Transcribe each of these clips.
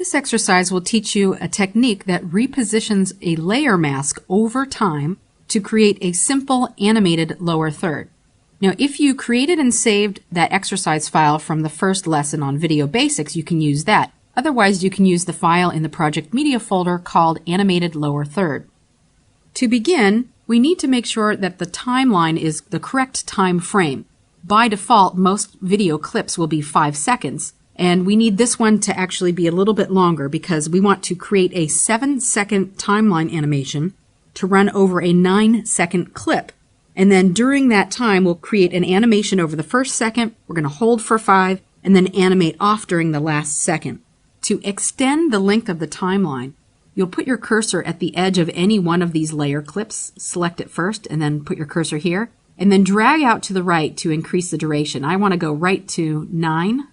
This exercise will teach you a technique that repositions a layer mask over time to create a simple animated lower third. Now, if you created and saved that exercise file from the first lesson on Video Basics, you can use that. Otherwise, you can use the file in the Project Media folder called Animated Lower Third. To begin, we need to make sure that the timeline is the correct time frame. By default, most video clips will be 5 seconds. And we need this one to actually be a little bit longer because we want to create a 7-second timeline animation to run over a 9-second clip. And then during that time, we'll create an animation over the first second. We're going to hold for 5 and then animate off during the last second. To extend the length of the timeline, you'll put your cursor at the edge of any one of these layer clips. Select it first and then put your cursor here. And then drag out to the right to increase the duration. I want to go right to 9.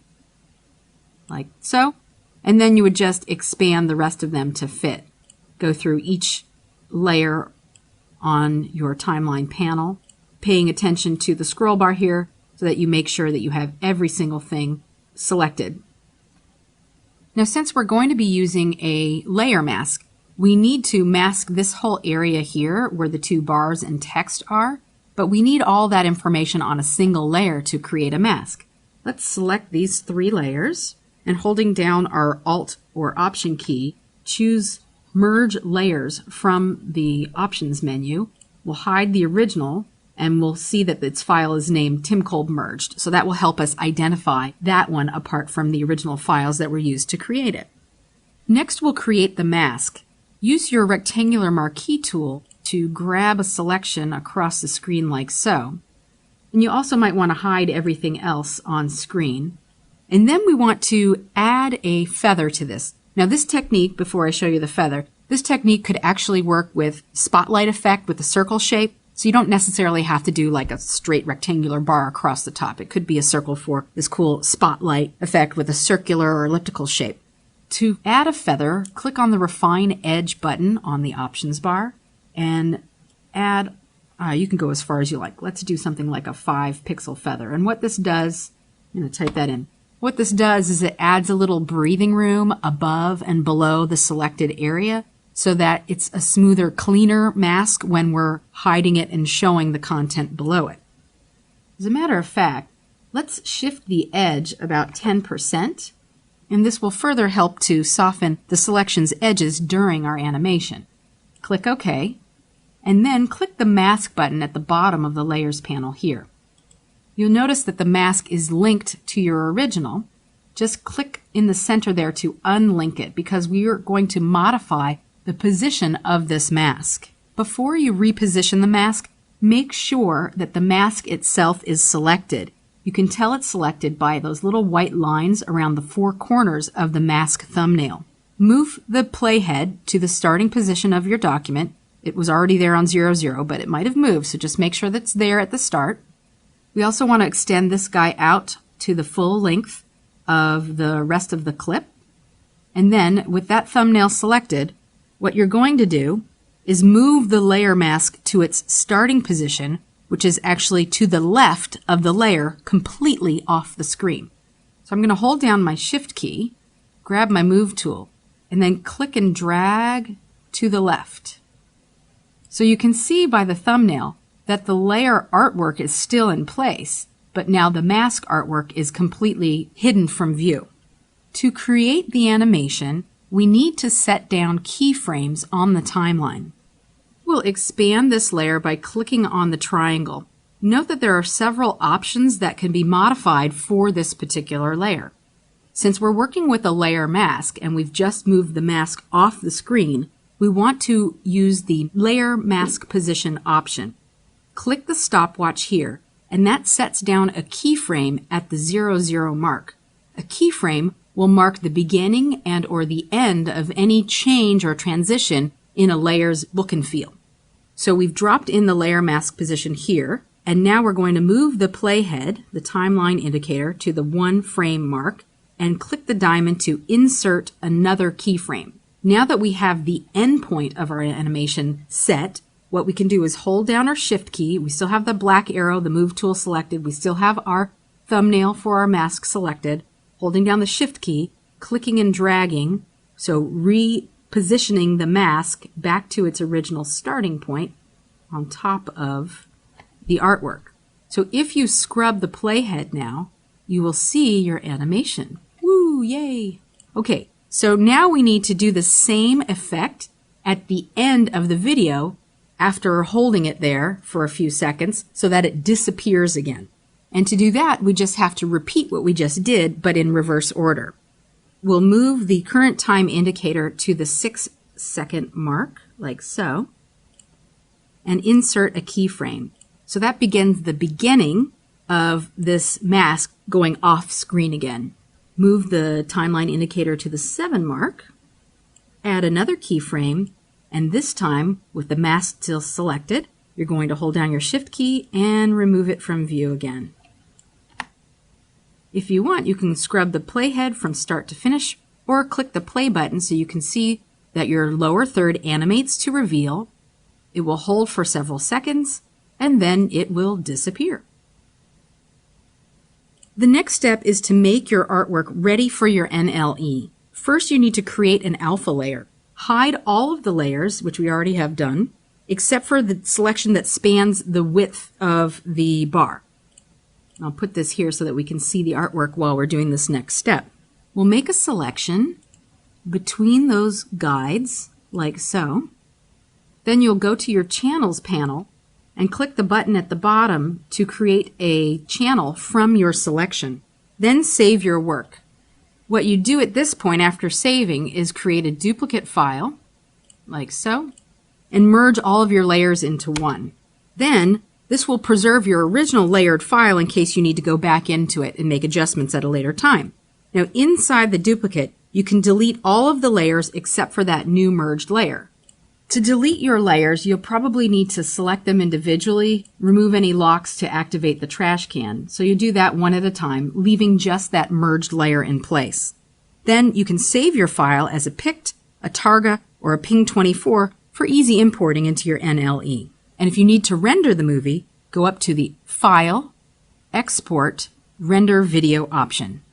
Like so, and then you would just expand the rest of them to fit. Go through each layer on your timeline panel, paying attention to the scroll bar here so that you make sure that you have every single thing selected. Now, since we're going to be using a layer mask, we need to mask this whole area here where the 2 bars and text are, but we need all that information on a single layer to create a mask. Let's select these 3 layers. And holding down our Alt or Option key, choose Merge Layers from the Options menu. We'll hide the original, and we'll see that its file is named Tim Kolb Merged. So that will help us identify that one apart from the original files that were used to create it. Next, we'll create the mask. Use your rectangular marquee tool to grab a selection across the screen like so. And you also might want to hide everything else on screen. And then we want to add a feather to this. Now this technique, before I show you the feather, this technique could actually work with spotlight effect with the circle shape. So you don't necessarily have to do like a straight rectangular bar across the top. It could be a circle for this cool spotlight effect with a circular or elliptical shape. To add a feather, click on the Refine Edge button on the options bar and add, you can go as far as you like. Let's do something like a 5-pixel feather. And what this does, I'm going to type that in. What this does is it adds a little breathing room above and below the selected area so that it's a smoother, cleaner mask when we're hiding it and showing the content below it. As a matter of fact, let's shift the edge about 10%, and this will further help to soften the selection's edges during our animation. Click OK, and then click the Mask button at the bottom of the Layers panel here. You'll notice that the mask is linked to your original. Just click in the center there to unlink it because we are going to modify the position of this mask. Before you reposition the mask, make sure that the mask itself is selected. You can tell it's selected by those little white lines around the 4 corners of the mask thumbnail. Move the playhead to the starting position of your document. It was already there on 00, but it might have moved, so just make sure that's there at the start. We also want to extend this guy out to the full length of the rest of the clip. And then with that thumbnail selected, what you're going to do is move the layer mask to its starting position, which is actually to the left of the layer completely off the screen. So I'm going to hold down my Shift key, grab my Move tool, and then click and drag to the left. So you can see by the thumbnail that the layer artwork is still in place, but now the mask artwork is completely hidden from view. To create the animation, we need to set down keyframes on the timeline. We'll expand this layer by clicking on the triangle. Note that there are several options that can be modified for this particular layer. Since we're working with a layer mask and we've just moved the mask off the screen, we want to use the Layer Mask Position option. Click the stopwatch here, and that sets down a keyframe at the 00 mark. A keyframe will mark the beginning and or the end of any change or transition in a layer's look and feel. So we've dropped in the layer mask position here, and now we're going to move the playhead, the timeline indicator, to the 1 frame mark, and click the diamond to insert another keyframe. Now that we have the endpoint of our animation set, what we can do is hold down our Shift key. We still have the black arrow, the Move tool selected. We still have our thumbnail for our mask selected. Holding down the Shift key, clicking and dragging So repositioning the mask back to its original starting point on top of the artwork. So if you scrub the playhead now, you will see your animation. Woo, yay! Okay, so now we need to do the same effect at the end of the video after holding it there for a few seconds so that it disappears again. And to do that, we just have to repeat what we just did, but in reverse order. We'll move the current time indicator to the 6-second mark, like so, and insert a keyframe. So that begins the beginning of this mask going off screen again. Move the timeline indicator to the 7 mark, add another keyframe, and this time, with the mask still selected, you're going to hold down your Shift key and remove it from view again. If you want, you can scrub the playhead from start to finish, or click the play button so you can see that your lower third animates to reveal. It will hold for several seconds, and then it will disappear. The next step is to make your artwork ready for your NLE. First, you need to create an alpha layer. Hide all of the layers, which we already have done, except for the selection that spans the width of the bar. I'll put this here so that we can see the artwork while we're doing this next step. We'll make a selection between those guides, like so. Then you'll go to your Channels panel and click the button at the bottom to create a channel from your selection. Then save your work. What you do at this point after saving is create a duplicate file, like so, and merge all of your layers into one. Then this will preserve your original layered file in case you need to go back into it and make adjustments at a later time. Now inside the duplicate, you can delete all of the layers except for that new merged layer. To delete your layers, you'll probably need to select them individually, remove any locks to activate the trash can. So you do that one at a time, leaving just that merged layer in place. Then you can save your file as a PICT, a Targa, or a Ping24 for easy importing into your NLE. And if you need to render the movie, go up to the File, Export, Render Video option.